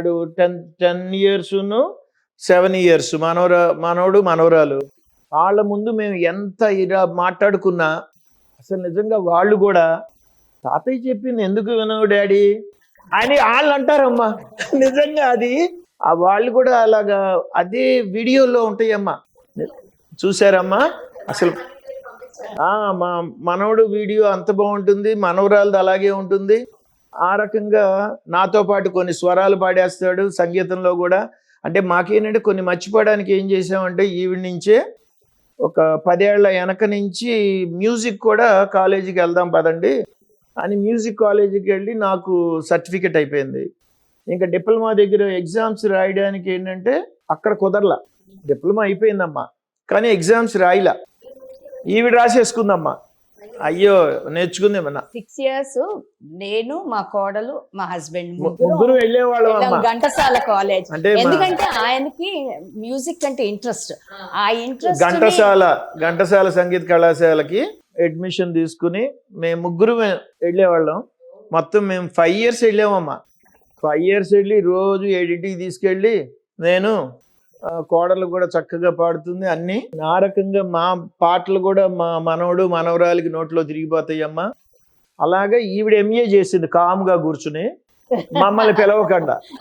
వాడు 10 ఇయర్స్‌ను 7 ఇయర్స్ మనవడు, మనవరాలు. వాళ్ళ ముందు మేము ఎంత ఇలా మాట్లాడుకున్నా అసలు నిజంగా వాళ్ళు గూడా తాతయ్య చెప్పింది ఎందుకు వినవు డాడీ అని ఆళ్ళంటారమ్మా. నిజంగా అది వాళ్ళు కూడా అలాగా అదే వీడియోలో ఉంటాయమ్మా. చూసారమ్మా? అసలు మా మనవడు వీడియో అంత బాగుంటుంది, మనవరాలది అలాగే ఉంటుంది. ఆ రకంగా నాతో పాటు కొన్ని స్వరాలు పాడేస్తాడు సంగీతంలో కూడా. అంటే మాకేంటంటే కొన్ని మర్చిపోవడానికి ఏం చేసామంటే ఈవిడ నుంచే ఒక 10 ఏళ్ల వెనక నుంచి మ్యూజిక్ కూడా కాలేజీకి వెళ్దాం పదండి అని మ్యూజిక్ కాలేజీకి వెళ్ళి నాకు సర్టిఫికెట్ అయిపోయింది. ఇంకా డిప్లొమా దగ్గర ఎగ్జామ్స్ రాయడానికి ఏంటంటే అక్కడ కుదరలా. డిప్లొమా అయిపోయిందమ్మా, కానీ ఎగ్జామ్స్ రాయిలా. ఈవిడ రాసేసుకుందమ్మా. అయ్యో నేర్చుకుంది ఏమన్నా. 6 years నేను, మా కోడలు, మా హస్బెండ్ ముగ్గురు వెళ్ళేవాళ్ళం అమ్మా. ఘంటసాల కాలేజ్. అంటే ఎందుకంటే ఆయనకి మ్యూజిక్ అంటే ఇంట్రెస్ట్. ఆ ఇంట్రెస్ట్ ఘంటసాల సంగీత కళాశాలకి అడ్మిషన్ తీసుకుని మేము ముగ్గురు వెళ్ళేవాళ్ళం. మొత్తం మేము 5 years వెళ్ళామమ్మా. 5 years వెళ్ళి రోజు 7ంటికి తీసుకెళ్ళి నేను కోడలు కూడా చక్కగా పాడుతుంది అన్ని. ఆ రకంగా మా పాటలు కూడా మా మనవడు మనవరాలికి నోట్లో తిరిగిపోతాయమ్మా. అలాగే ఈవిడ MA చేసింది కామ్గా కూర్చుని, మమ్మల్ని పిలవకుండా.